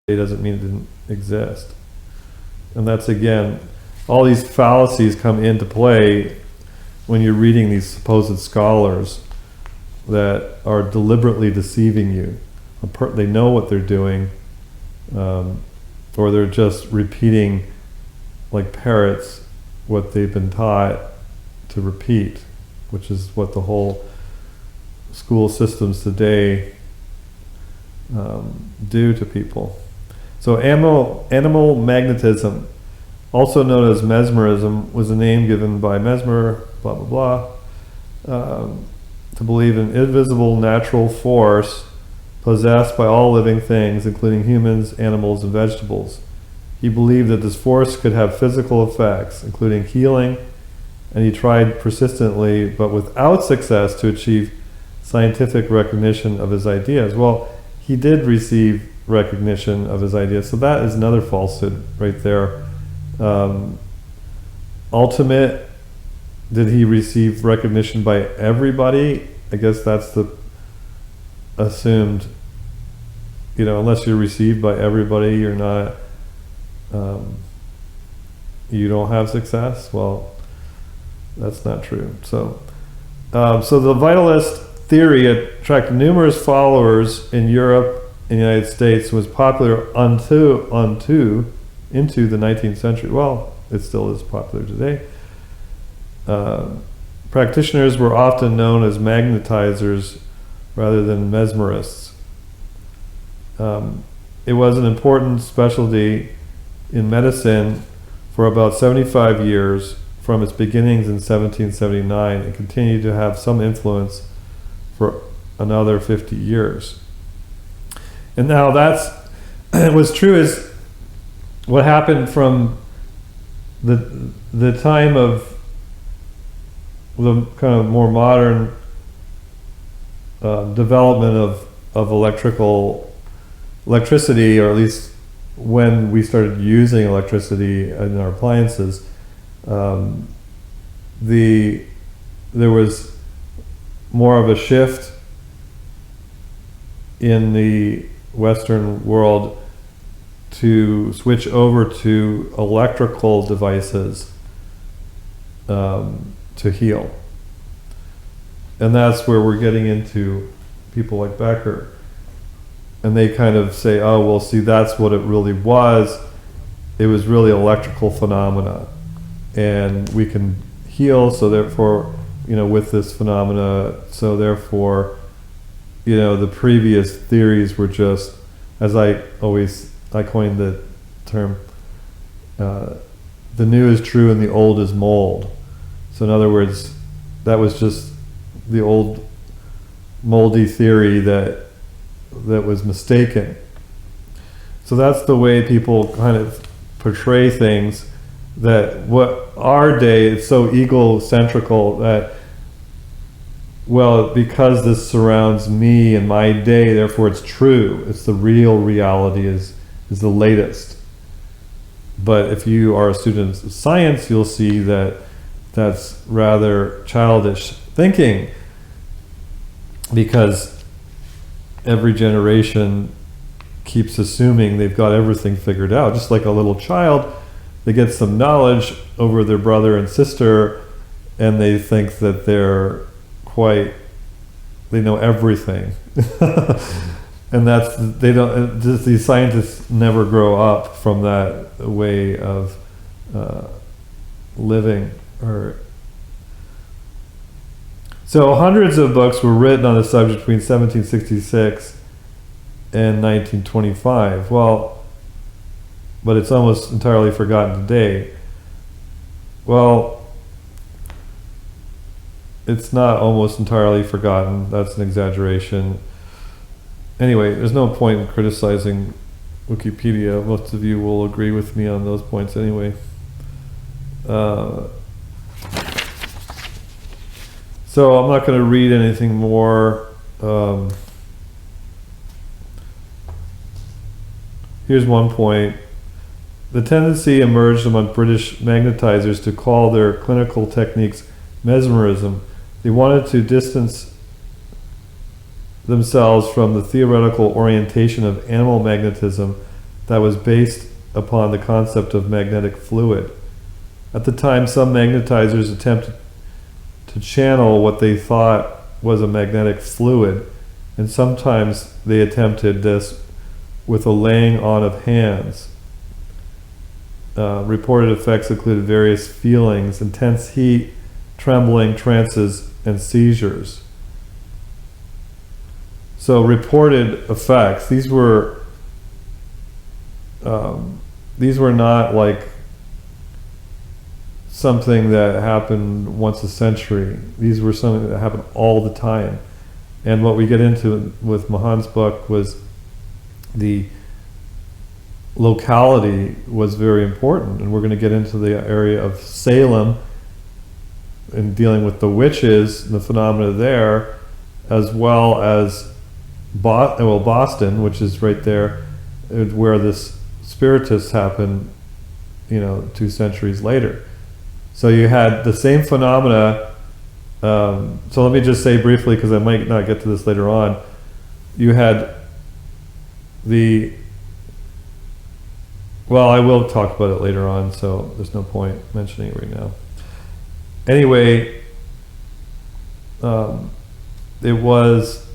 doesn't mean it didn't exist. And that's, again, all these fallacies come into play when you're reading these supposed scholars that are deliberately deceiving you. They know what they're doing, or they're just repeating like parrots what they've been taught to repeat, which is what the whole school systems today do to people. So animal magnetism, also known as mesmerism, was a name given by Mesmer, blah blah blah, to believe in invisible natural force possessed by all living things, including humans, animals, and vegetables. He believed that this force could have physical effects, including healing, and he tried persistently, but without success, to achieve scientific recognition of his ideas. Well, he did receive recognition of his ideas, so that is another falsehood right there. Ultimate, did he receive recognition by everybody? I guess that's the assumed, unless you're received by everybody, you're not, you don't have success. Well, that's not true. So the vitalist theory attracted numerous followers in Europe and the United States, was popular into the 19th century. Well, it still is popular today. Practitioners were often known as magnetizers rather than mesmerists. It was an important specialty in medicine for about 75 years from its beginnings in 1779, and continued to have some influence for another 50 years. And now that's what's true is what happened from the time of the kind of more modern development of electricity, or at least when we started using electricity in our appliances, there was more of a shift in the Western world to switch over to electrical devices to heal. And that's where we're getting into people like Becker. And they kind of say, oh, well, see, that's what it really was. It was really electrical phenomena. And we can heal, so therefore, with this phenomena, so therefore, the previous theories were just, as I coined the term, the new is true and the old is mold. So in other words, that was just the old moldy theory that was mistaken. So that's the way people kind of portray things, that what our day is so egocentrical that, well, because this surrounds me and my day, therefore it's true. It's the real reality is the latest. But if you are a student of science, you'll see that that's rather childish thinking, because every generation keeps assuming they've got everything figured out. Just like a little child, they get some knowledge over their brother and sister, and they think that they know everything. And these scientists never grow up from that way of living. So hundreds of books were written on the subject between 1766 and 1925. Well, but it's almost entirely forgotten today. Well, it's not almost entirely forgotten. That's an exaggeration. Anyway, there's no point in criticizing Wikipedia. Most of you will agree with me on those points anyway. So I'm not going to read anything more. Here's one point. The tendency emerged among British magnetizers to call their clinical techniques mesmerism. They wanted to distance themselves from the theoretical orientation of animal magnetism that was based upon the concept of magnetic fluid. At the time, some magnetizers attempted to channel what they thought was a magnetic fluid, and sometimes they attempted this with a laying on of hands. Reported effects included various feelings, intense heat, trembling, trances, and seizures. So reported effects, these were not like something that happened once a century. These were something that happened all the time. And what we get into with Mahan's book was the locality was very important, and we're going to get into the area of Salem and dealing with the witches and the phenomena there, as well as Boston, which is right there, where this spiritists happened, 2 centuries later. So you had the same phenomena. So let me just say briefly, because I might not get to this later on. You had well, I will talk about it later on, so there's no point mentioning it right now. Anyway, it was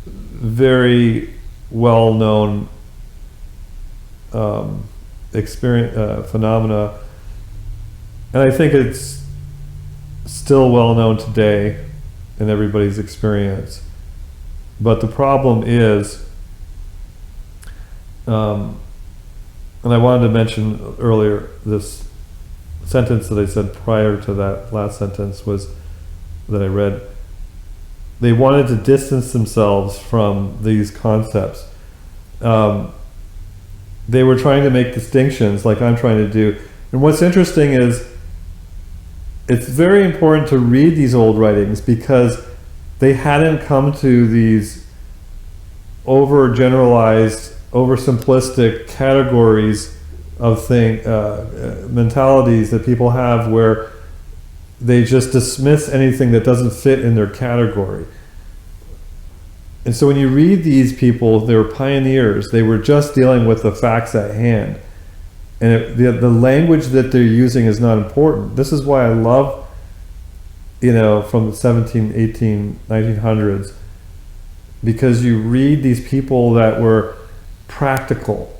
very well-known phenomena, and I think it's still well-known today in everybody's experience. But the problem is, and I wanted to mention earlier, this sentence that I said prior to that last sentence was that I read. They wanted to distance themselves from these concepts. They were trying to make distinctions like I'm trying to do. And what's interesting is it's very important to read these old writings, because they hadn't come to these overgeneralized, oversimplistic categories of mentalities that people have, where they just dismiss anything that doesn't fit in their category. And so when you read these people, they were pioneers. They were just dealing with the facts at hand. And the language that they're using is not important. This is why I love, from the 17, 18, 1900s, because you read these people that were practical.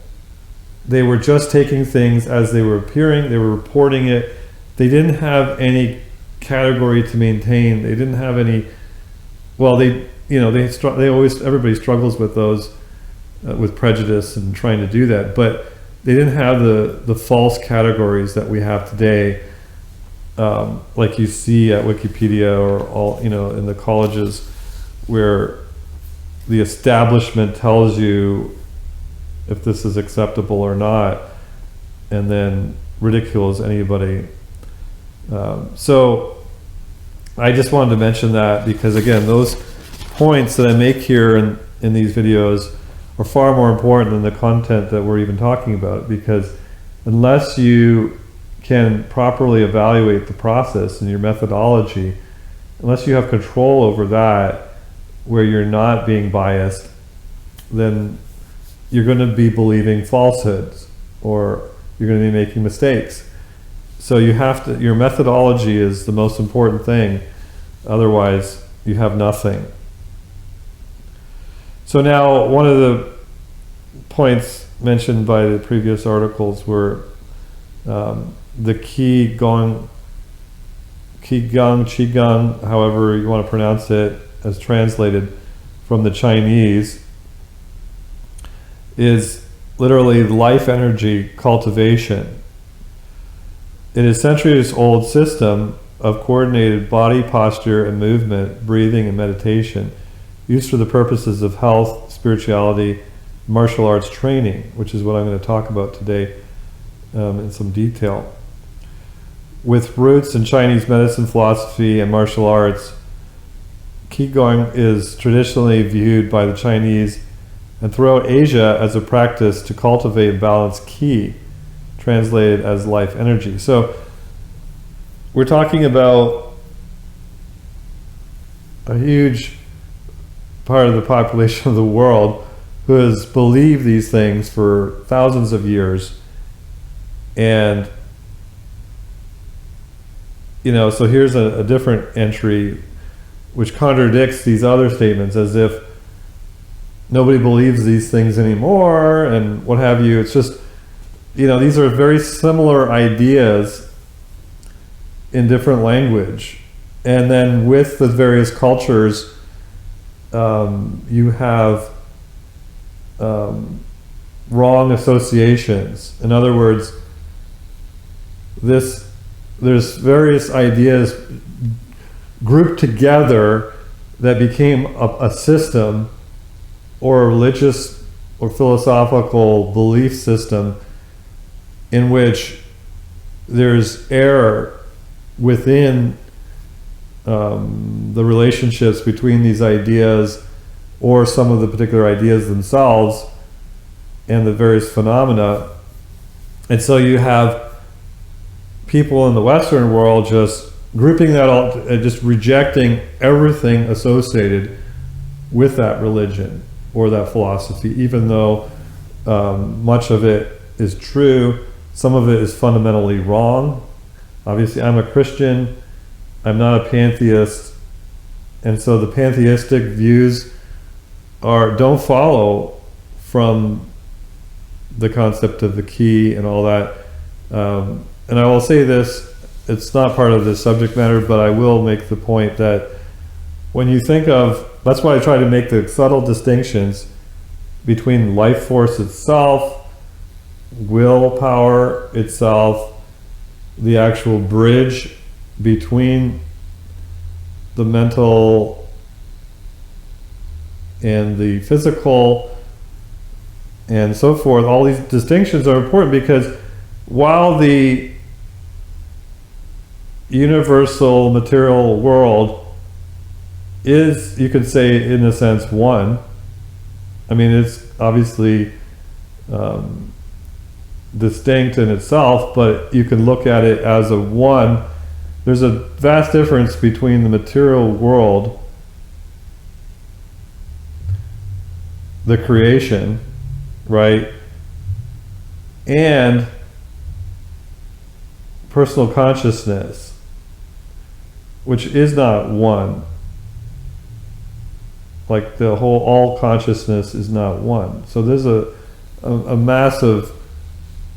They were just taking things as they were appearing. They were reporting it. They didn't have any category to maintain. They didn't have any. Well, everybody struggles with those, with prejudice and trying to do that. But they didn't have the false categories that we have today, like you see at Wikipedia or all in the colleges, where the establishment tells you if this is acceptable or not, and then ridicules anybody. So I just wanted to mention that, because again, those points that I make here in these videos are far more important than the content that we're even talking about, because unless you can properly evaluate the process and your methodology, unless you have control over that, where you're not being biased, then you're going to be believing falsehoods, or you're going to be making mistakes. So your methodology is the most important thing. Otherwise, you have nothing. So now, one of the points mentioned by the previous articles were the Qigong, however you want to pronounce it, as translated from the Chinese, is literally life energy cultivation. It is centuries-old system of coordinated body posture and movement, breathing and meditation, used for the purposes of health, spirituality, martial arts training, which is what I'm going to talk about today in some detail. With roots in Chinese medicine, philosophy, and martial arts, Qigong is traditionally viewed by the Chinese and throughout Asia as a practice to cultivate balanced Qi, translated as life energy. So we're talking about a huge part of the population of the world who has believed these things for thousands of years. And, so here's a different entry which contradicts these other statements, as if nobody believes these things anymore and what have you. It's just, these are very similar ideas in different language. And then with the various cultures, you have wrong associations. In other words, there's various ideas grouped together that became a system or a religious or philosophical belief system in which there's error within the relationships between these ideas, or some of the particular ideas themselves, and the various phenomena. And so you have people in the Western world just grouping that all, just rejecting everything associated with that religion or that philosophy, even though much of it is true. Some of it is fundamentally wrong. Obviously, I'm a Christian. I'm not a pantheist, and so the pantheistic views don't follow from the concept of the key and all that. And I will say this, it's not part of this subject matter, but I will make the point that when you think of, that's why I try to make the subtle distinctions between life force itself, willpower itself, the actual bridge between the mental and the physical and so forth. All these distinctions are important because while the universal material world is, you could say, in a sense, one, I mean, it's obviously distinct in itself, but you can look at it as a one. There's a vast difference between the material world, the creation, right, and personal consciousness, which is not one. Like the whole, all consciousness is not one. So there's a massive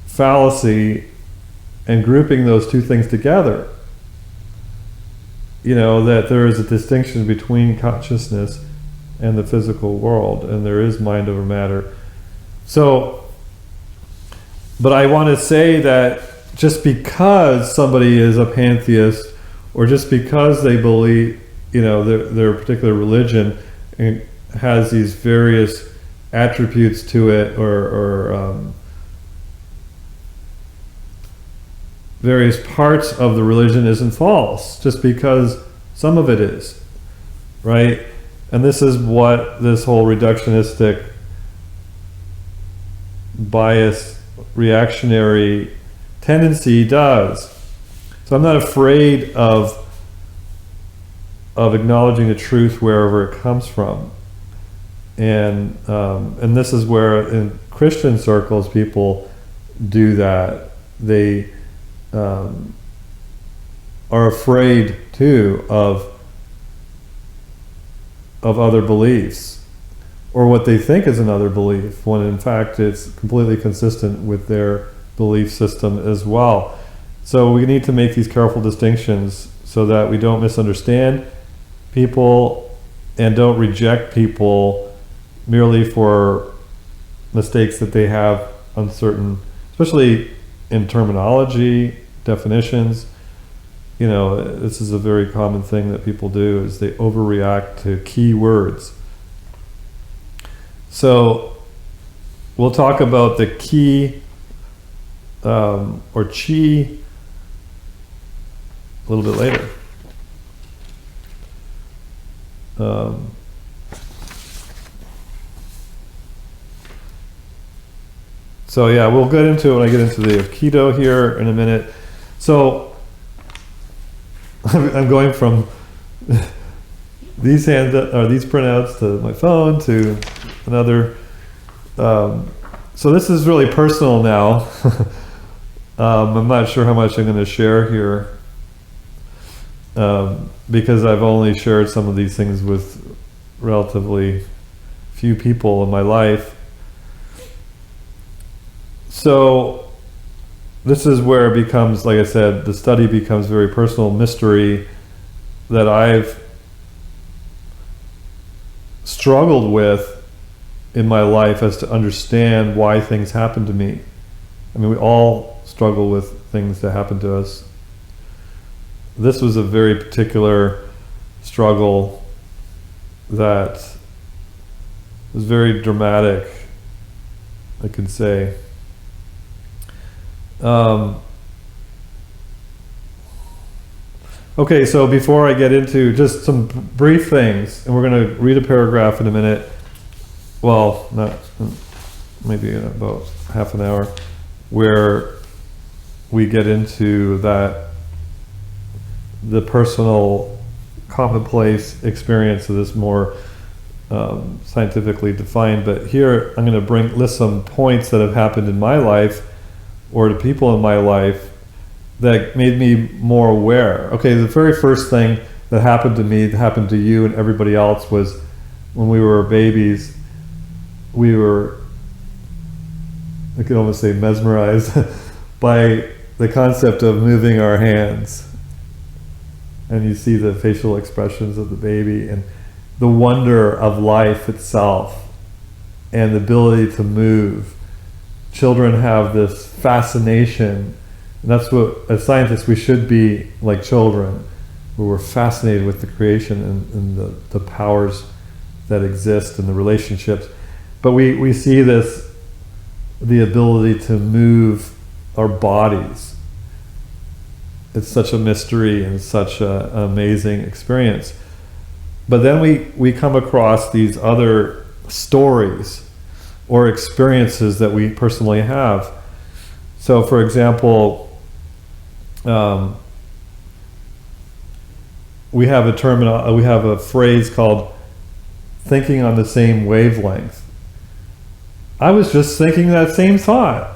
fallacy in grouping those two things together. That there is a distinction between consciousness and the physical world, and there is mind over matter. So, but I want to say that just because somebody is a pantheist, or just because they believe, their particular religion has these various attributes to it, or various parts of the religion, isn't false, just because some of it is, right? And this is what this whole reductionistic, biased, reactionary tendency does. So I'm not afraid of acknowledging the truth wherever it comes from. And this is where in Christian circles people do that. They are afraid too of other beliefs, or what they think is another belief, when in fact it's completely consistent with their belief system as well. So we need to make these careful distinctions so that we don't misunderstand people and don't reject people merely for mistakes that they have on certain, especially in terminology, definitions. This is a very common thing that people do, is they overreact to key words. So we'll talk about the key or chi a little bit later. So yeah, we'll get into it when I get into the Aikido here in a minute. So I'm going from these printouts to my phone to another So this is really personal now. I'm not sure how much I'm going to share here, because I've only shared some of these things with relatively few people in my life. So this is where it becomes, like I said, the study becomes very personal mystery that I've struggled with in my life as to understand why things happen to me. I mean, we all struggle with things that happen to us. This was a very particular struggle that was very dramatic, I could say. Okay, so before I get into just some brief things, and we're going to read a paragraph in a minute. Well, not maybe in about half an hour, where we get into that, the personal commonplace experience of this more scientifically defined. But here I'm going to list some points that have happened in my life or to people in my life that made me more aware. Okay, the very first thing that happened to me, that happened to you and everybody else, was when we were babies. We were, I could almost say, mesmerized by the concept of moving our hands. And you see the facial expressions of the baby and the wonder of life itself and the ability to move. Children have this fascination, and that's what, as scientists, we should be like children, where we're fascinated with the creation and the powers that exist and the relationships. But we see this, the ability to move our bodies. It's such a mystery and such an amazing experience. But then we come across these other stories or experiences that we personally have. So, for example, we have a phrase called thinking on the same wavelength. I was just thinking that same thought.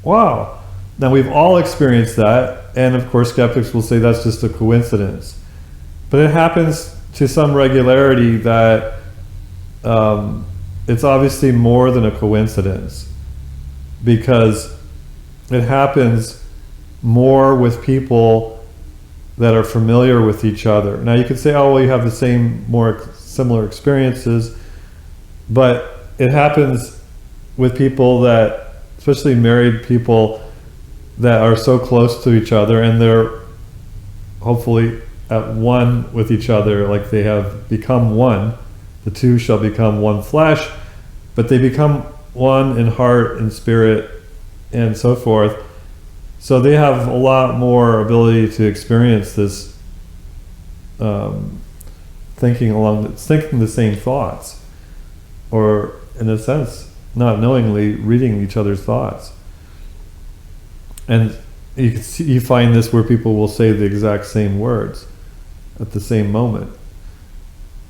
Wow. Now, we've all experienced that, and of course skeptics will say that's just a coincidence. But it happens to some regularity that it's obviously more than a coincidence, because it happens more with people that are familiar with each other. Now you could say, oh, well, you have the same, more similar experiences, but it happens with people that, especially married people, that are so close to each other, and they're hopefully at one with each other, like they have become one. The two shall become one flesh, but they become one in heart and spirit and so forth. So they have a lot more ability to experience this thinking the same thoughts, or in a sense, not knowingly reading each other's thoughts. And you find this where people will say the exact same words at the same moment.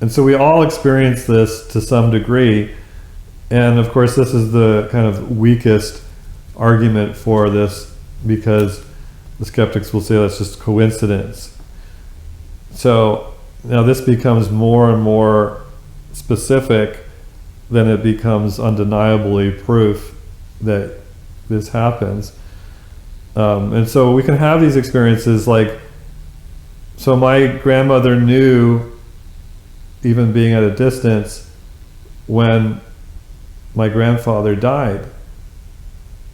And so we all experience this to some degree. And of course, this is the kind of weakest argument for this, because the skeptics will say that's just coincidence. So now this becomes more and more specific, then it becomes undeniably proof that this happens. And so we can have these experiences, like, so my grandmother knew, even being at a distance, when my grandfather died.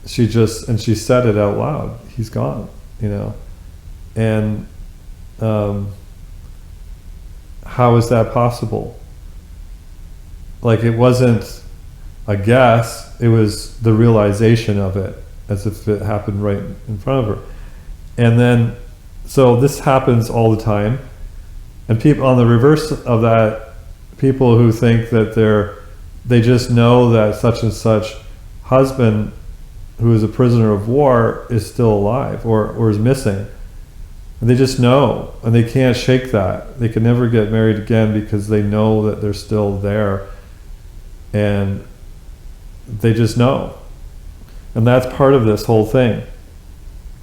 She said it out loud. He's gone, And how is that possible? Like, it wasn't a guess, it was the realization of it, as if it happened right in front of her. And then, so this happens all the time. And people, on the reverse of that, people who think that they just know that such and such husband, who is a prisoner of war, is still alive or is missing. And they just know, and they can't shake that. They can never get married again because they know that they're still there. And they just know. And that's part of this whole thing.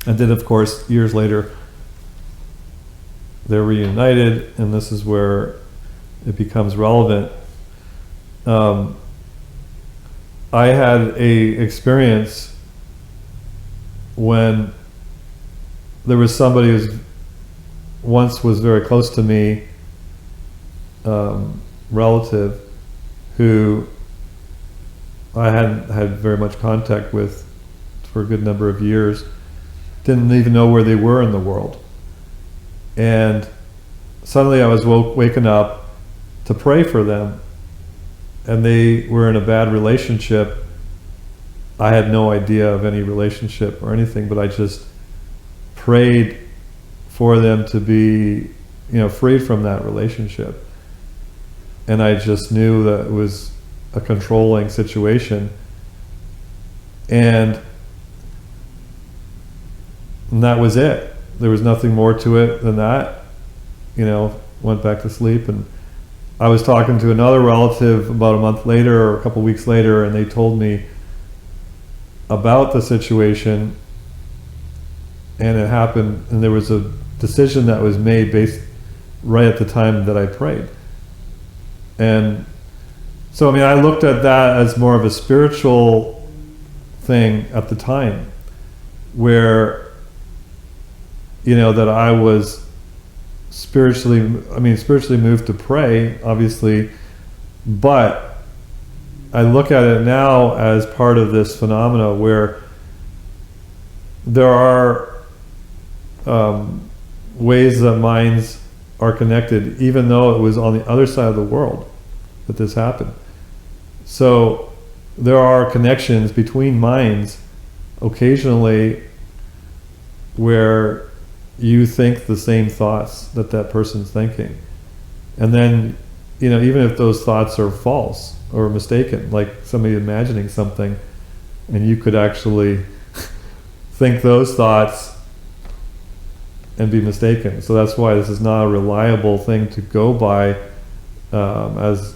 And then, of course, years later, they're reunited, and this is where it becomes relevant. I had a experience when there was somebody who once was very close to me, relative, who I hadn't had very much contact with for a good number of years, didn't even know where they were in the world. And suddenly I was waken up to pray for them, and they were in a bad relationship. I had no idea of any relationship or anything, but I just prayed for them to be, freed from that relationship. And I just knew that it was a controlling situation. And that was it. There was nothing more to it than that. Went back to sleep, and I was talking to another relative about a month later or a couple weeks later, and they told me about the situation, and it happened, and there was a decision that was made based right at the time that I prayed. And so, I looked at that as more of a spiritual thing at the time, where, that I was spiritually moved to pray, obviously, but I look at it now as part of this phenomena where there are ways that minds are connected, even though it was on the other side of the world that this happened. So there are connections between minds occasionally where you think the same thoughts that that person's thinking. And then, even if those thoughts are false or mistaken, like somebody imagining something, and you could actually think those thoughts and be mistaken. So that's why this is not a reliable thing to go by, as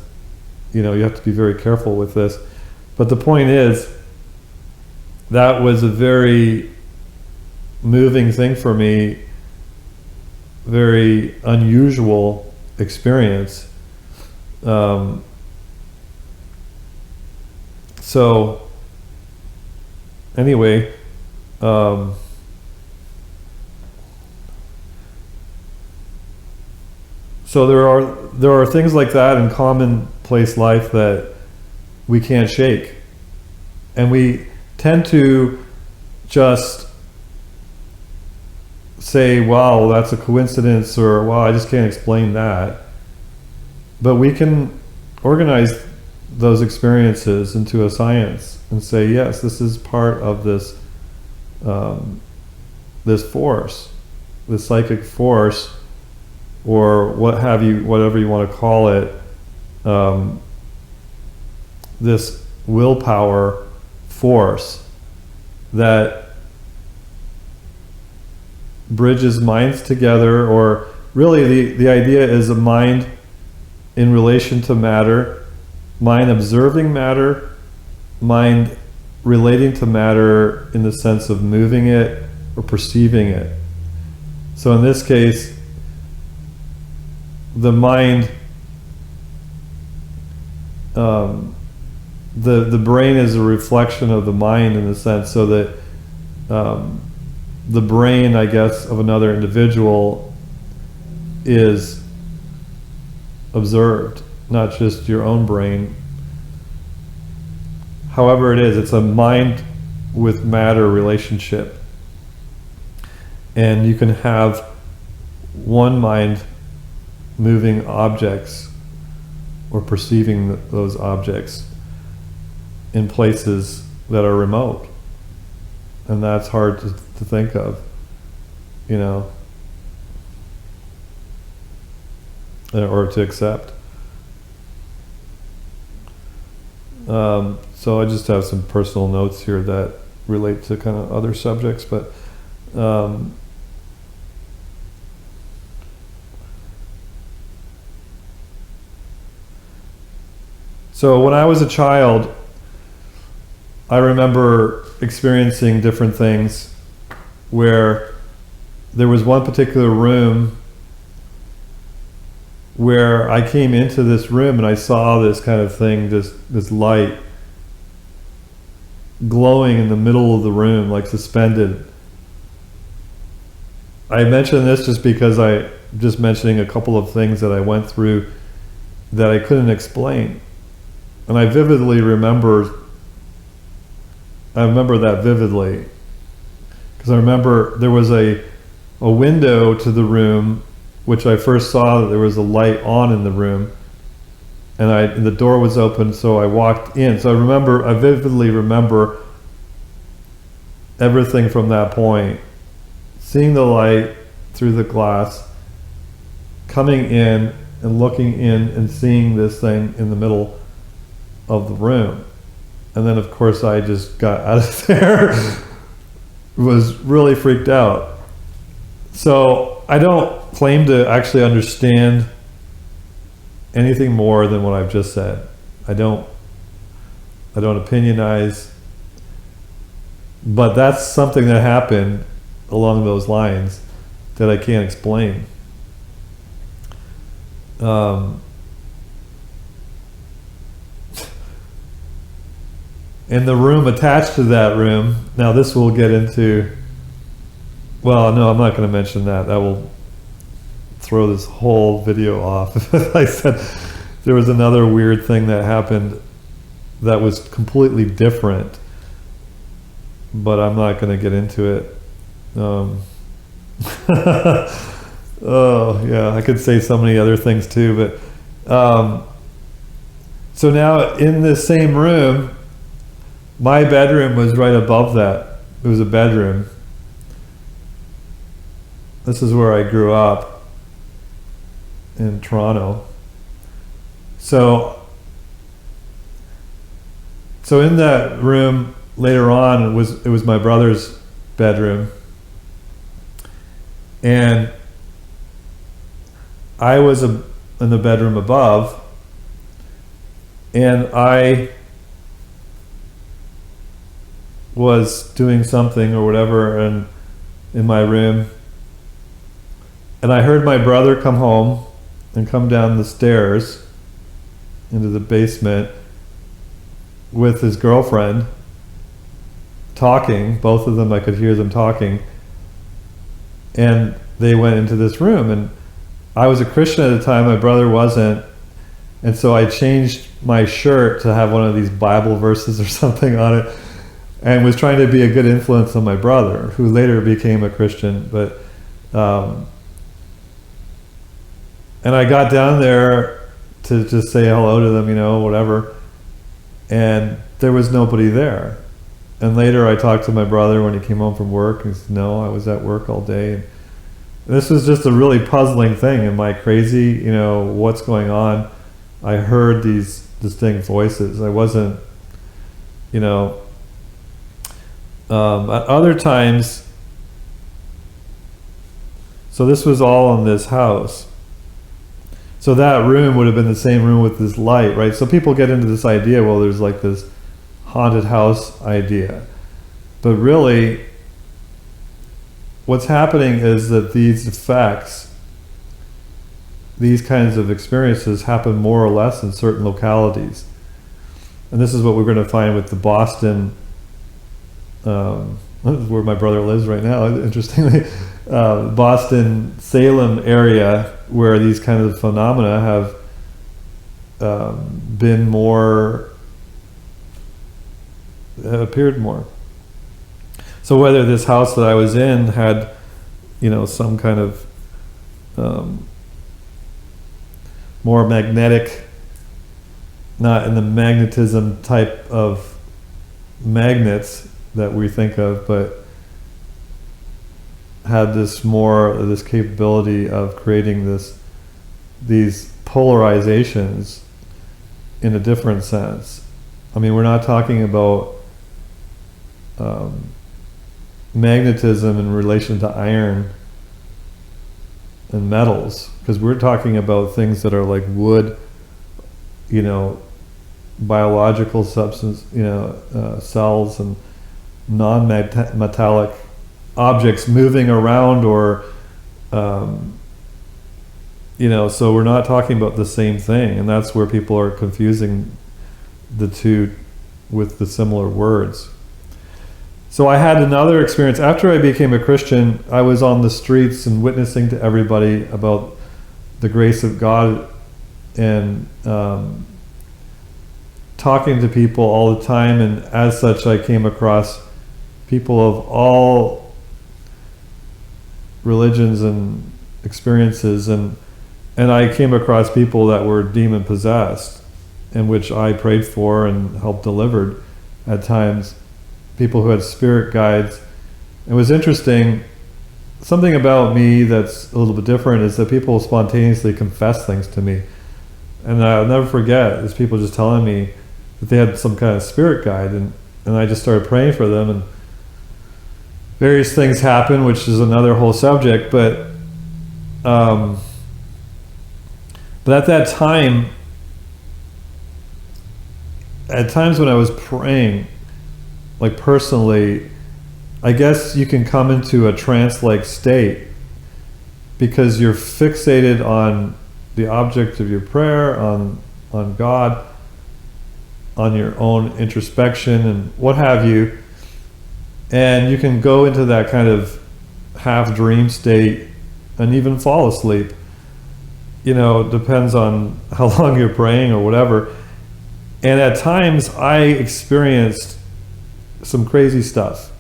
you have to be very careful with this. But the point is, that was a very moving thing for me, very unusual experience. So anyway, so there are things like that in commonplace life that we can't shake, and we tend to just say, wow, that's a coincidence, or wow, I just can't explain that. But we can organize those experiences into a science and say, yes, this is part of this this force, this psychic force, or what have you, whatever you want to call it, this willpower force that bridges minds together, or really the idea is a mind in relation to matter, mind observing matter, mind relating to matter in the sense of moving it or perceiving it. So in this case, the mind, the brain is a reflection of the mind in the sense, so that the brain, I guess, of another individual is observed, not just your own brain. However it is, it's a mind with matter relationship. And you can have one mind moving objects or perceiving those objects in places that are remote. And that's hard to think of, or to accept. So I just have some personal notes here that relate to kind of other subjects, but so when I was a child, I remember experiencing different things where there was one particular room where I came into this room and I saw this kind of thing, this light glowing in the middle of the room, like suspended. I mention this just because just mentioning a couple of things that I went through that I couldn't explain. And I vividly remember that vividly. Because I remember there was a window to the room, which I first saw that there was a light on in the room. And the door was open, so I walked in. So I vividly remember everything from that point. Seeing the light through the glass, coming in and looking in and seeing this thing in the middle of the room. And then of course I just got out of there, was really freaked out. So I don't claim to actually understand anything more than what I've just said. I don't opinionize, but that's something that happened along those lines that I can't explain. In the room attached to that room, now this will get into, well, no, I'm not going to mention that. That will throw this whole video off. I said there was another weird thing that happened that was completely different, but I'm not going to get into it. Oh yeah, I could say so many other things too, but so now in this same room, my bedroom was right above that. It was a bedroom. This is where I grew up in Toronto. So in that room later on, it was my brother's bedroom, and I was in the bedroom above, and I was doing something or whatever in my room, and I heard my brother come home and come down the stairs into the basement with his girlfriend talking. Both of them, I could hear them talking, and they went into this room. And I was a Christian at the time, my brother wasn't, and so I changed my shirt to have one of these Bible verses or something on it, and was trying to be a good influence on my brother, who later became a Christian. But and I got down there to just say hello to them, whatever, and there was nobody there. And later I talked to my brother when he came home from work, and he said, no, I was at work all day. And this was just a really puzzling thing. Am I crazy? What's going on? I heard these distinct voices. I wasn't, at other times, so this was all in this house. So that room would have been the same room with this light, right? So people get into this idea, well, there's like this haunted house idea. But really, what's happening is that these effects, these kinds of experiences happen more or less in certain localities. And this is what we're going to find with the Boston, where my brother lives right now, interestingly, Boston, Salem area, where these kinds of phenomena have been more, appeared more. So whether this house that I was in had, some kind of more magnetic, not in the magnetism type of magnets that we think of, but had this capability of creating these polarizations in a different sense. I mean, we're not talking about magnetism in relation to iron and metals, because we're talking about things that are like wood, biological substance, cells and non-metallic objects moving around, or so we're not talking about the same thing, and that's where people are confusing the two with the similar words. So I had another experience after I became a Christian. I was on the streets and witnessing to everybody about the grace of God, and talking to people all the time, and as such I came across people of all religions and experiences, and I came across people that were demon possessed, and which I prayed for and helped delivered at times, people who had spirit guides. It was interesting, something about me that's a little bit different is that people spontaneously confess things to me, and I'll never forget is people just telling me that they had some kind of spirit guide, and I just started praying for them, and various things happen, which is another whole subject, but at that time, at times when I was praying, like personally, I guess you can come into a trance-like state because you're fixated on the object of your prayer, on God, on your own introspection and what have you, and you can go into that kind of half dream state and even fall asleep. It depends on how long you're praying or whatever. And at times I experienced some crazy stuff.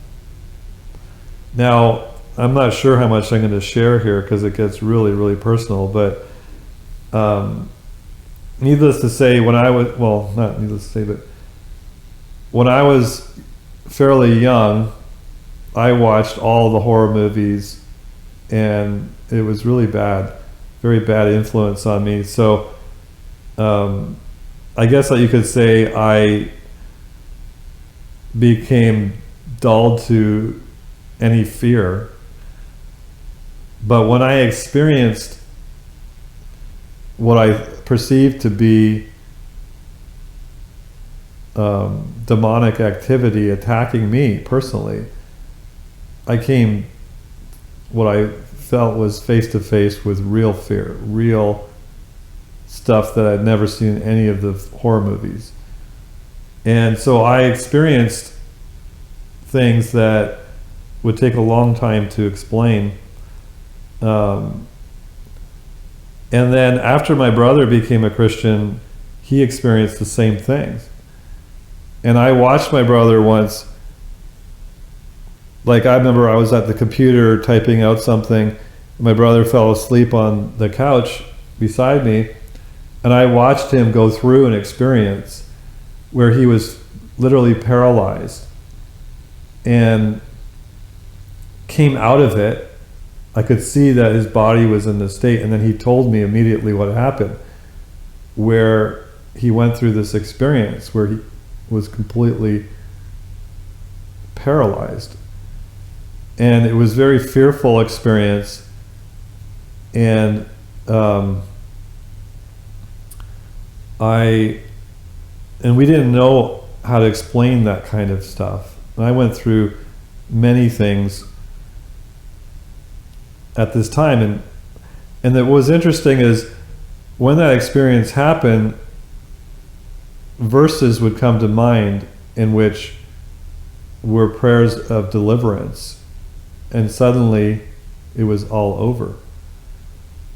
Now, I'm not sure how much I'm going to share here because it gets really, really personal, but needless to say, not needless to say, but when I was fairly young, I watched all the horror movies, and it was really bad, very bad influence on me. So I guess that you could say I became dull to any fear. But when I experienced what I perceived to be demonic activity attacking me personally, I came, what I felt was face to face with real fear, real stuff that I'd never seen in any of the horror movies. And so I experienced things that would take a long time to explain. And then after my brother became a Christian, he experienced the same things. And I watched my brother once, like I remember I was at the computer typing out something, my brother fell asleep on the couch beside me, and I watched him go through an experience where he was literally paralyzed and came out of it. I could see that his body was in this state, and then he told me immediately what happened, where he went through this experience where he was completely paralyzed. And it was a very fearful experience, and we didn't know how to explain that kind of stuff. And I went through many things at this time, and what was interesting is when that experience happened, verses would come to mind in which were prayers of deliverance, and suddenly it was all over.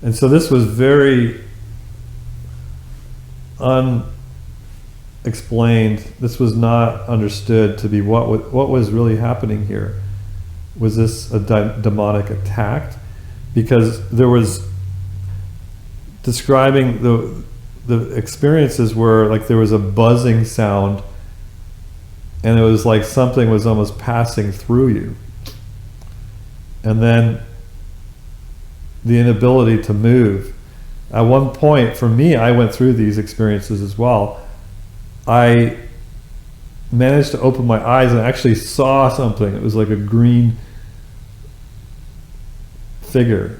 And so this was very unexplained. This was not understood to be what was really happening here. Was this a demonic attack? Because there was describing the experiences were like there was a buzzing sound, and it was like something was almost passing through you. And then the inability to move. At one point, for me, I went through these experiences as well. I managed to open my eyes and actually saw something. It was like a green figure.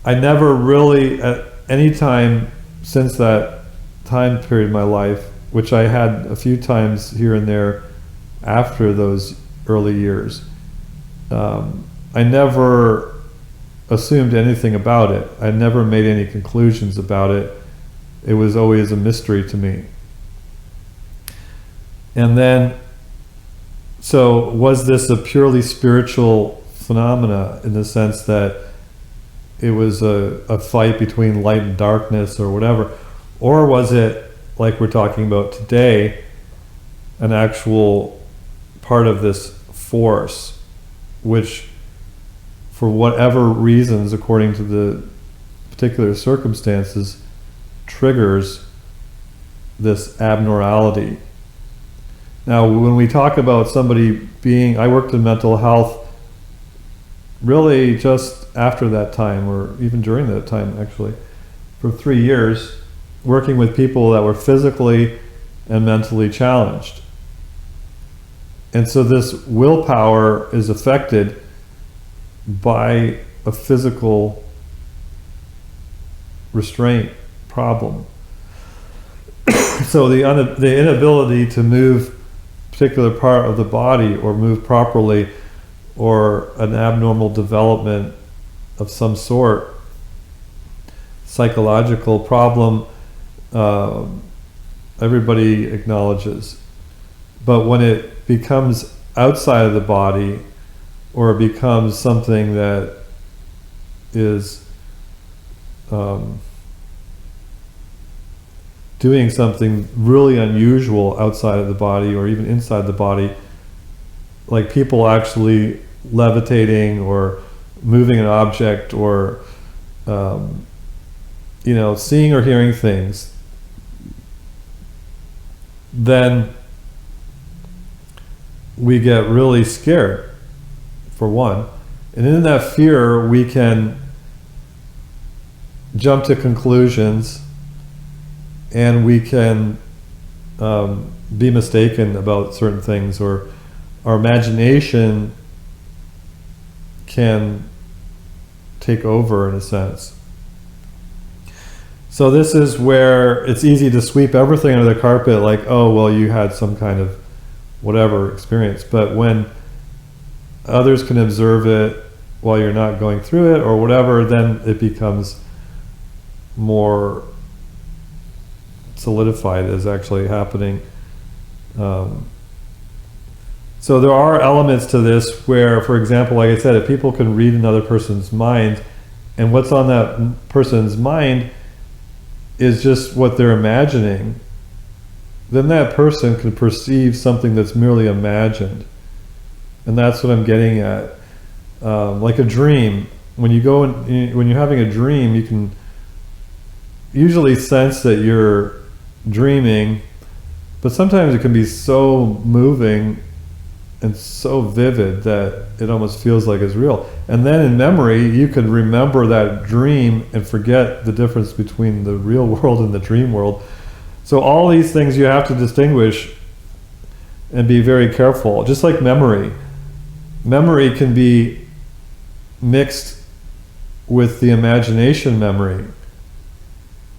I never really, at any time since that time period in my life, which I had a few times here and there after those early years, I never assumed anything about it. I never made any conclusions about it. It was always a mystery to me. And then, so was this a purely spiritual phenomena in the sense that it was a fight between light and darkness or whatever? Or was it, like we're talking about today, an actual part of this force, which for whatever reasons, according to the particular circumstances, triggers this abnormality? Now, when we talk about somebody being, I worked in mental health really just after that time, or even during that time actually, for 3 years, working with people that were physically and mentally challenged. And so this willpower is affected by a physical restraint problem. So the inability to move a particular part of the body or move properly, or an abnormal development of some sort, psychological problem, everybody acknowledges. But when it becomes outside of the body, or it becomes something that is doing something really unusual outside of the body or even inside the body, like people actually levitating or moving an object, or seeing or hearing things, then we get really scared, for one. And in that fear, we can jump to conclusions, and we can be mistaken about certain things, or our imagination can take over in a sense. So this is where it's easy to sweep everything under the carpet, like, oh, well, you had some kind of whatever experience. But when others can observe it while you're not going through it or whatever, then it becomes more solidified as actually happening. So there are elements to this where, for example, like I said, if people can read another person's mind, and what's on that person's mind is just what they're imagining, then that person can perceive something that's merely imagined. And that's what I'm getting at. Like a dream. When you go when you're having a dream, you can usually sense that you're dreaming, but sometimes it can be so moving and so vivid that it almost feels like it's real. And then in memory, you could remember that dream and forget the difference between the real world and the dream world. So all these things you have to distinguish and be very careful. Just like memory. Memory can be mixed with the imagination memory.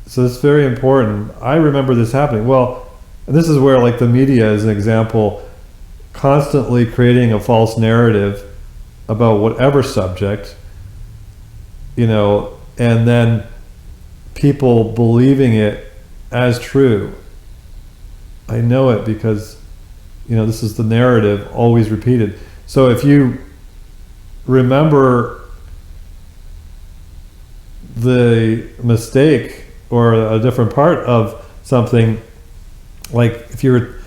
So it's very important. I remember this happening. Well, and this is where, like, the media is an example, constantly creating a false narrative about whatever subject, and then people believing it as true. I know it because, this is the narrative always repeated. So if you remember the mistake or a different part of something, like if you're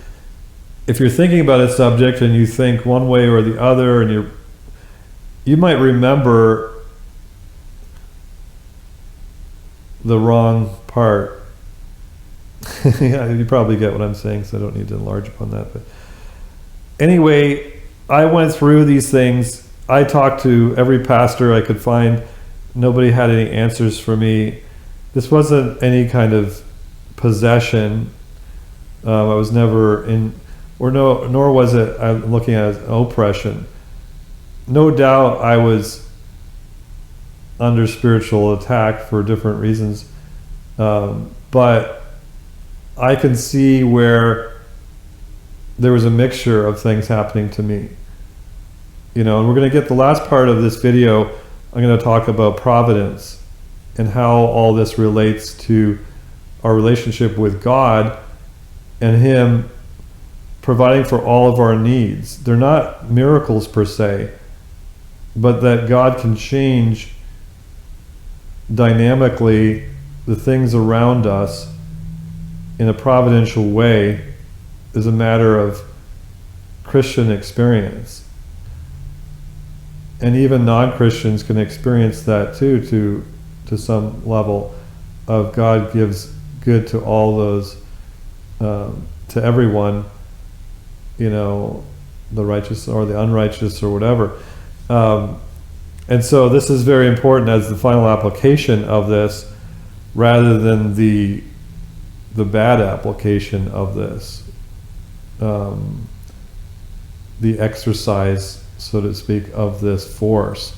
thinking about a subject and you think one way or the other, and you might remember the wrong part. Yeah, you probably get what I'm saying, so I don't need to enlarge upon that. But anyway, I went through these things. I talked to every pastor I could find. Nobody had any answers for me. This wasn't any kind of possession. I was never in, nor was it, I'm looking at it as oppression. No doubt I was under spiritual attack for different reasons. But I can see where there was a mixture of things happening to me. You know, and we're going to get the last part of this video. I'm going to talk about providence and how all this relates to our relationship with God and Him providing for all of our needs. They're not miracles per se, but that God can change dynamically the things around us in a providential way is a matter of Christian experience. And even non-Christians can experience that too, to some level of God gives good to all those, to everyone, you know, the righteous or the unrighteous or whatever. And so this is very important as the final application of this, rather than the bad application of this, the exercise, so to speak, of this force,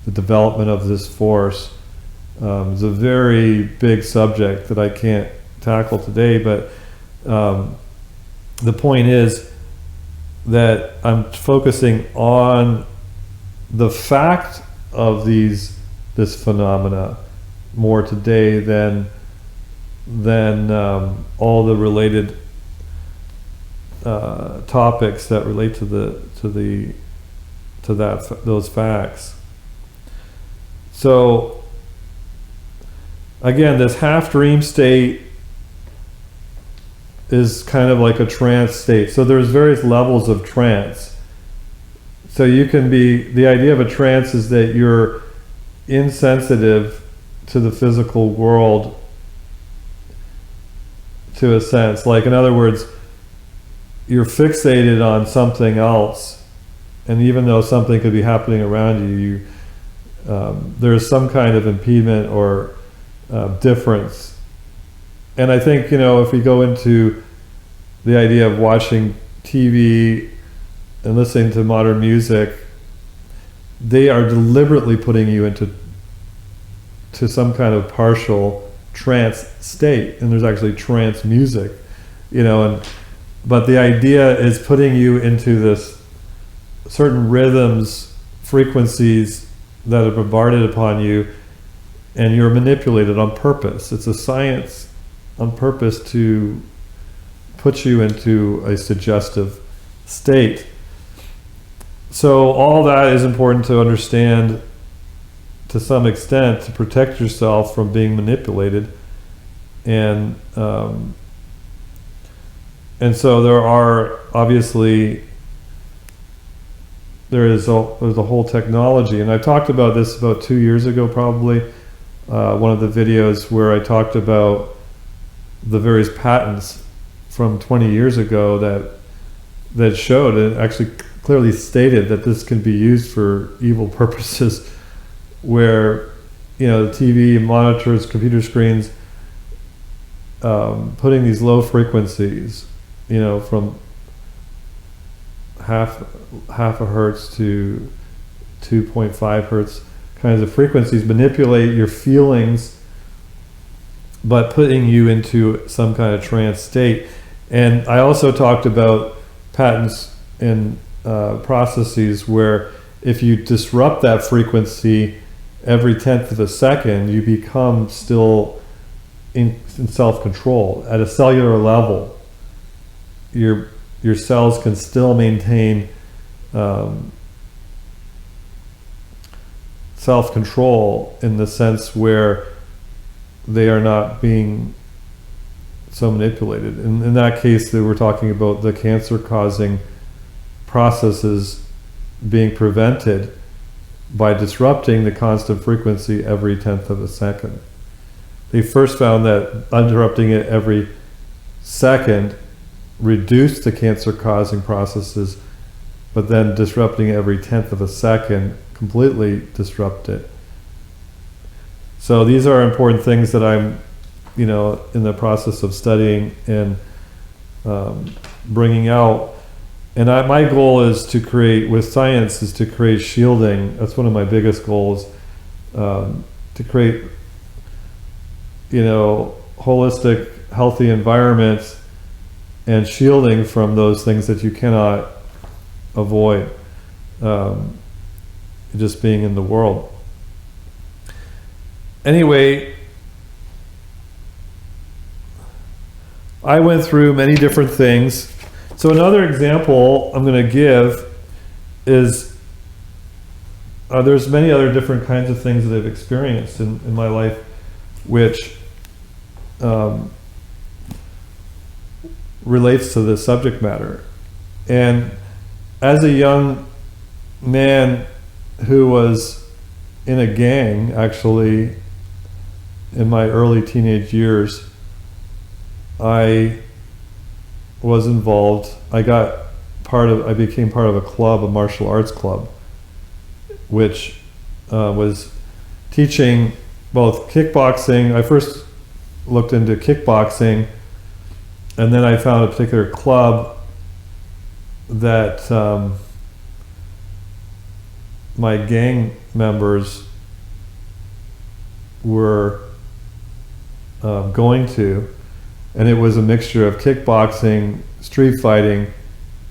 the development of this force. Is a very big subject that I can't tackle today, but the point is that I'm focusing on the fact of this phenomena more today than all the related topics that relate to those facts. So again, this half dream state is kind of like a trance state. So there's various levels of trance. So you can be, the idea of a trance is that you're insensitive to the physical world to a sense. Like, in other words, you're fixated on something else, and even though something could be happening around you, there's some kind of impediment or difference. And I think, you know, if we go into the idea of watching TV and listening to modern music, they are deliberately putting you into some kind of partial trance state, and there's actually trance music, you know, but the idea is putting you into this certain rhythms, frequencies that are bombarded upon you, and you're manipulated on purpose. It's a science on purpose to put you into a suggestive state. So all that is important to understand to some extent, to protect yourself from being manipulated. And so there are obviously, there's a whole technology, and I talked about this about 2 years ago probably, one of the videos where I talked about the various patents from 20 years ago that showed and actually clearly stated that this can be used for evil purposes, where, you know, the TV monitors, computer screens, putting these low frequencies, you know, from half a hertz to 2.5 hertz kinds of frequencies, manipulate your feelings, but putting you into some kind of trance state. And I also talked about patents and processes where if you disrupt that frequency every 1/10 of a second, you become still in self-control. At a cellular level, your cells can still maintain self-control in the sense where they are not being so manipulated. In that case, they were talking about the cancer-causing processes being prevented by disrupting the constant frequency every 1/10 of a second. They first found that interrupting it every second reduced the cancer-causing processes, but then disrupting it every 1/10 of a second completely disrupt it. So these are important things that I'm, you know, in the process of studying and bringing out. And my goal is to create, with science, is to create shielding. That's one of my biggest goals, to create, you know, holistic healthy environments and shielding from those things that you cannot avoid, just being in the world. Anyway, I went through many different things. So another example I'm going to give is there's many other different kinds of things that I've experienced in my life, which relates to this subject matter. And as a young man who was in a gang, actually, in my early teenage years, I was involved. I became part of a club, a martial arts club, which was teaching both kickboxing. I first looked into kickboxing, and then I found a particular club that my gang members were going to, and it was a mixture of kickboxing, street fighting,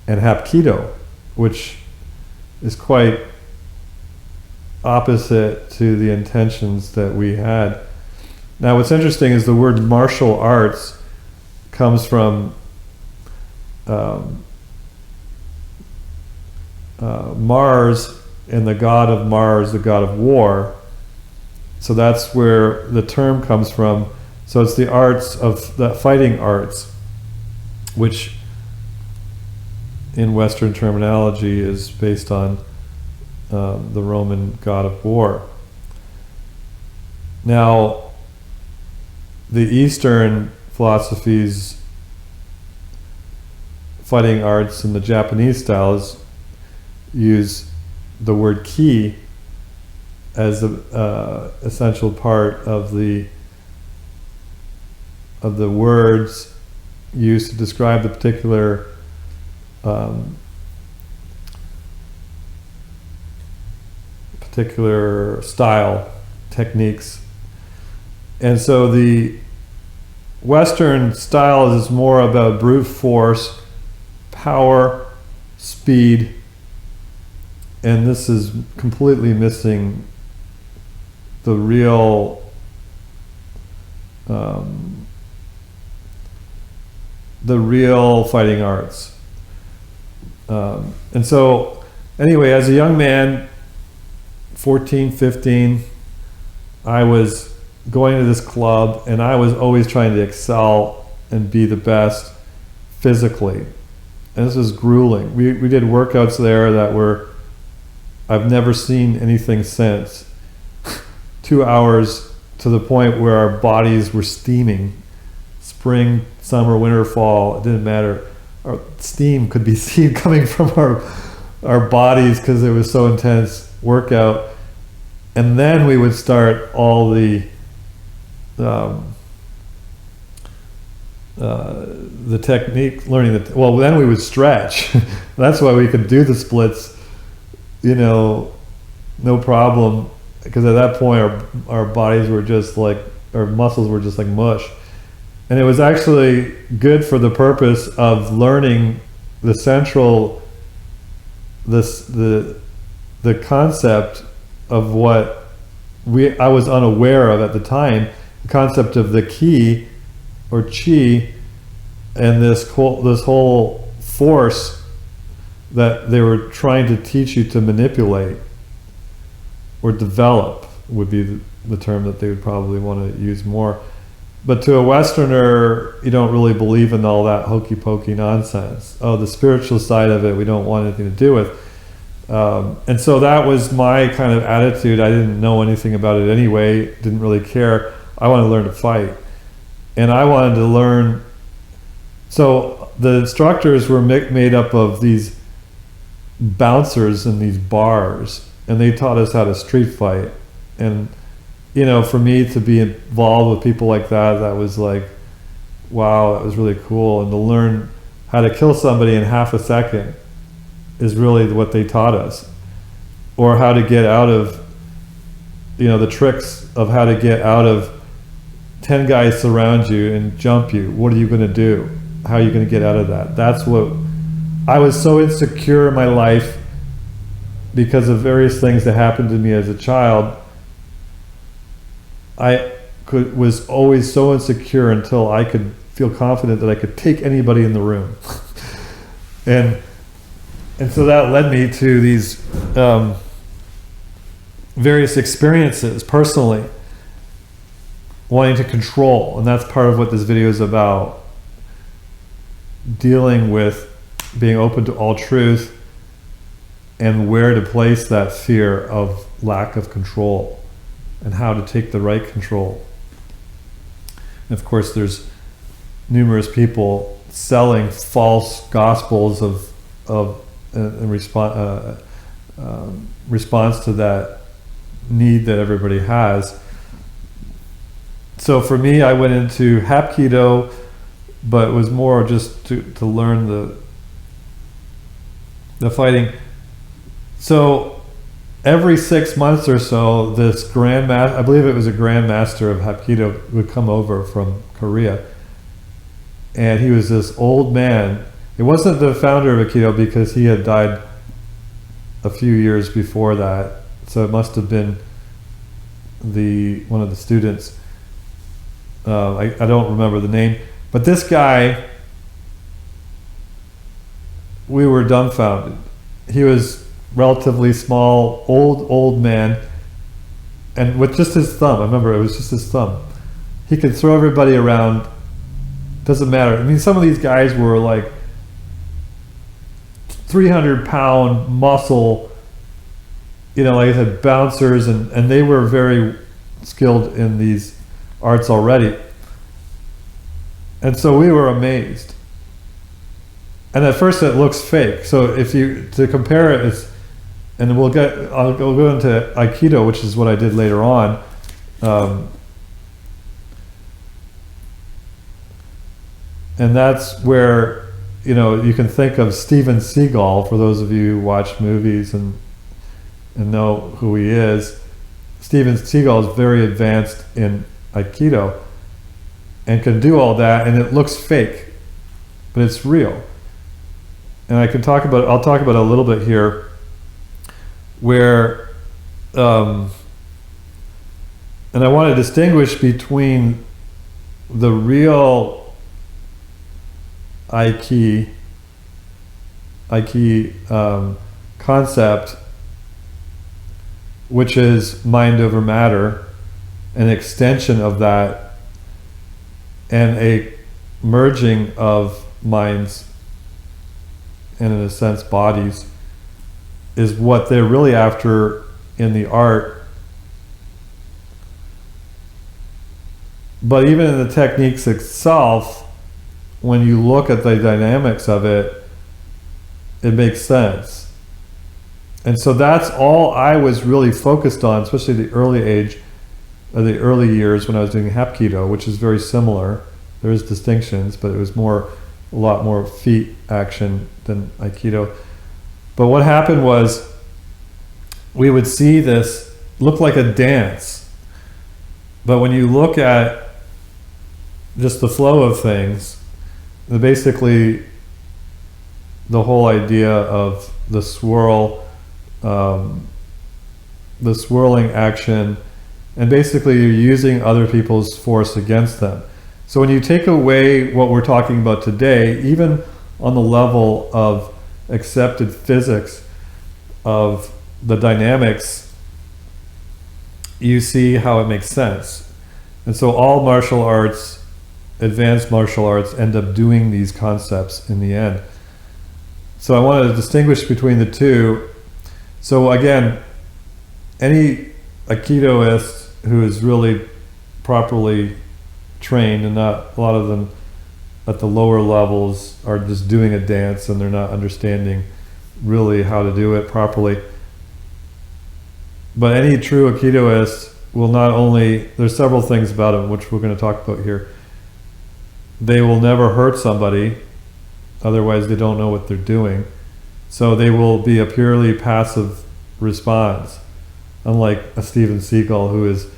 and Hapkido, which is quite opposite to the intentions that we had. Now what's interesting is the word martial arts comes from Mars, and the god of Mars, the god of war. So that's where the term comes from. So it's the arts of the fighting arts, which in Western terminology is based on the Roman god of war. Now, the Eastern philosophies, fighting arts in the Japanese styles, use the word ki as the essential part of the words used to describe the particular style, techniques. And so the Western style is more about brute force, power, speed, and this is completely missing the real fighting arts. And so anyway, as a young man, 14, 15, I was going to this club, and I was always trying to excel and be the best physically. And this was grueling. We did workouts there that were, I've never seen anything since. 2 hours to the point where our bodies were steaming. Spring, summer, winter, fall, it didn't matter. Our steam could be seen coming from our bodies because it was so intense workout. And then we would start all the technique, learning then we would stretch. That's why we could do the splits, no problem, because at that point our bodies were just like, our muscles were just like mush. And it was actually good for the purpose of learning the concept of what I was unaware of at the time, the concept of the ki or chi, and this whole force that they were trying to teach you to manipulate or develop would be the term that they would probably want to use more. But to a Westerner, you don't really believe in all that hokey pokey nonsense. Oh, the spiritual side of it, we don't want anything to do with. And so that was my kind of attitude. I didn't know anything about it anyway, didn't really care. I wanted to learn to fight. And I wanted to learn. So the instructors were made up of these bouncers in these bars, and they taught us how to street fight. And for me to be involved with people like that was like, wow, that was really cool. And to learn how to kill somebody in half a second is really what they taught us. Or how to get out of, the tricks of how to get out of 10 guys surround you and jump you. What are you going to do? How are you going to get out of that? That's what I was so insecure in my life because of various things that happened to me as a child. Was always so insecure until I could feel confident that I could take anybody in the room. and so that led me to these various experiences personally, wanting to control. And that's part of what this video is about, dealing with being open to all truth and where to place that fear of lack of control and how to take the right control. And of course, there's numerous people selling false gospels in response to that need that everybody has. So for me, I went into Hapkido, but it was more just to learn the fighting. So every 6 months or so, this grandmaster, I believe it was a grandmaster of Hapkido, would come over from Korea. And he was this old man. It wasn't the founder of Aikido because he had died a few years before that. So it must have been one of the students. I don't remember the name. But this guy, we were dumbfounded. He was relatively small, old man, and with just his thumb. I remember it was just his thumb. He could throw everybody around. Doesn't matter. I mean, some of these guys were like 300-pound muscle, like I said, bouncers, and they were very skilled in these arts already. And so we were amazed. And at first it looks fake. So to compare it, and I'll go into Aikido, which is what I did later on. And that's where, you can think of Steven Seagal, for those of you who watch movies and know who he is. Steven Seagal is very advanced in Aikido and can do all that, and it looks fake, but it's real. And I'll talk about it a little bit here, where, and I want to distinguish between the real Aiki concept, which is mind over matter, an extension of that, and a merging of minds and, in a sense, bodies, is what they're really after in the art. But even in the techniques itself, when you look at the dynamics of it, it makes sense. And so that's all I was really focused on, especially the early years when I was doing Hapkido, which is very similar. There's distinctions, but it was a lot more feet action than Aikido. But what happened was, we would see this look like a dance. But when you look at just the flow of things, basically the whole idea of the swirl, the swirling action, and basically you're using other people's force against them. So when you take away what we're talking about today, even on the level of accepted physics of the dynamics, you see how it makes sense. And so all martial arts, advanced martial arts, end up doing these concepts in the end. So I wanted to distinguish between the two. So again, any Aikidoist who is really properly trained, and not a lot of them at the lower levels are just doing a dance and they're not understanding really how to do it properly. But any true Aikidoist will not only, there's several things about them which we're going to talk about here. They will never hurt somebody, otherwise they don't know what they're doing. So they will be a purely passive response, unlike a Steven Seagal who is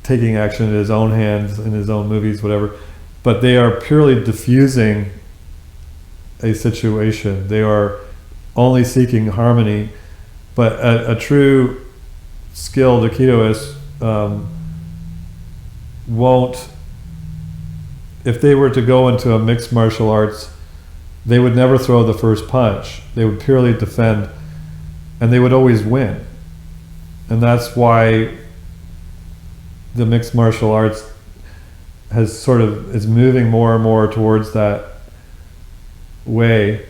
taking action in his own hands, in his own movies, whatever. But they are purely diffusing a situation. They are only seeking harmony. But a true skilled Aikidoist won't, if they were to go into a mixed martial arts, they would never throw the first punch. They would purely defend, and they would always win. And that's why the mixed martial arts is moving more and more towards that way.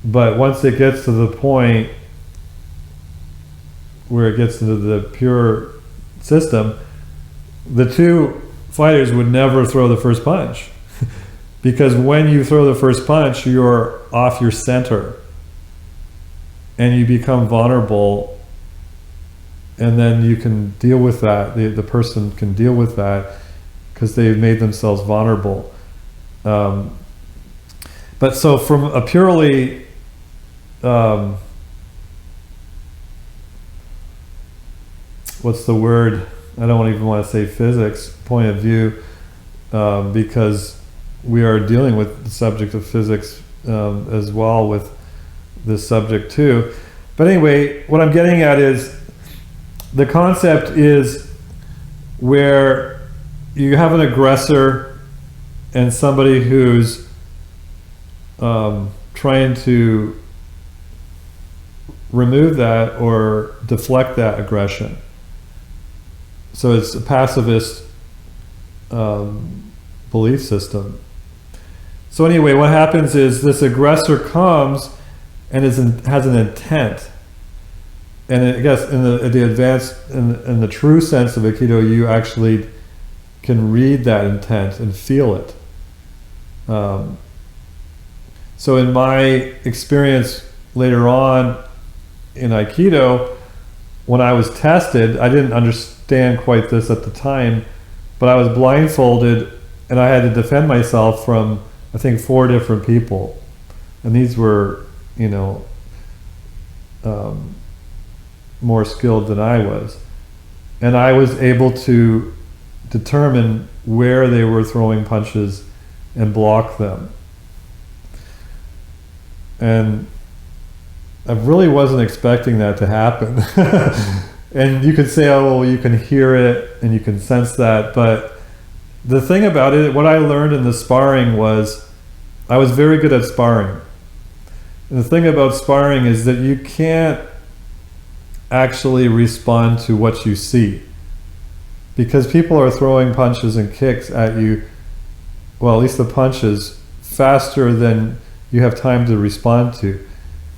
But once it gets to the point where it gets into the pure system, the two fighters would never throw the first punch. Because when you throw the first punch, you're off your center and you become vulnerable, and then you can deal with that. The person can deal with that because they've made themselves vulnerable. But so from a purely what's the word? I don't even want to say physics point of view, because we are dealing with the subject of physics as well with this subject too. But anyway, what I'm getting at is the concept is where you have an aggressor and somebody who's trying to remove that or deflect that aggression. So it's a pacifist belief system. So anyway, what happens is this aggressor comes and has an intent. And I guess in the advanced, in the true sense of Aikido, you actually can read that intent and feel it. So in my experience later on in Aikido, when I was tested, I didn't understand quite this at the time, but I was blindfolded and I had to defend myself from, I think, 4 different people. And these were, more skilled than I was. And I was able to determine where they were throwing punches and block them. And I really wasn't expecting that to happen. And you could say, oh, well, you can hear it and you can sense that. But the thing about it, what I learned in the sparring was, I was very good at sparring. And the thing about sparring is that you can't actually respond to what you see. Because people are throwing punches and kicks at you, well, at least the punches, faster than you have time to respond to.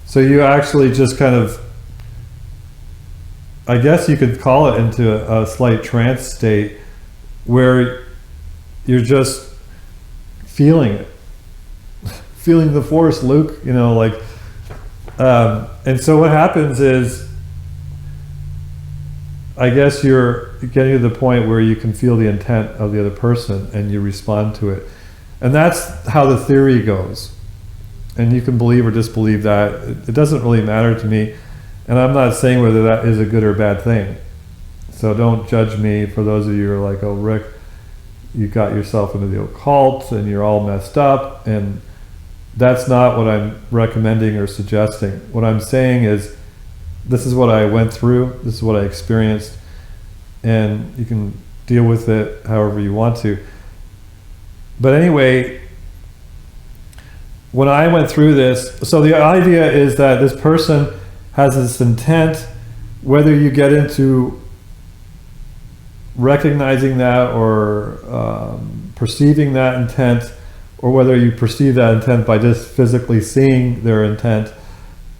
So you actually just kind of, I guess you could call it into a slight trance state where you're just feeling it. Feeling the force, Luke, and so what happens is, I guess you're getting to the point where you can feel the intent of the other person and you respond to it. And that's how the theory goes. And you can believe or disbelieve that. It doesn't really matter to me. And I'm not saying whether that is a good or bad thing. So don't judge me for those of you who are like, oh, Rick, you got yourself into the occult and you're all messed up. And that's not what I'm recommending or suggesting. What I'm saying is, this is what I went through, this is what I experienced, and you can deal with it however you want to. But anyway, when I went through this, so the idea is that this person has this intent, whether you get into recognizing that or perceiving that intent, or whether you perceive that intent by just physically seeing their intent,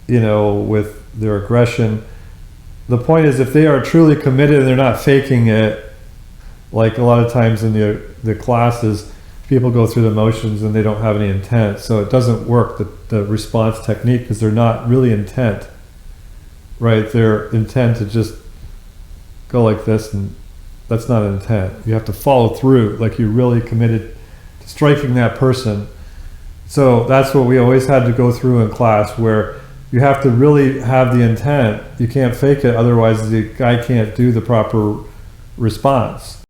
with their aggression. The point is, if they are truly committed and they're not faking it, like a lot of times in the classes, people go through the motions and they don't have any intent, so it doesn't work, the response technique, because they're not really intent, right? They're intent to just go like this, and that's not an intent. You have to follow through, like you're really committed to striking that person. So that's what we always had to go through in class, where you have to really have the intent. You can't fake it, otherwise the guy can't do the proper response.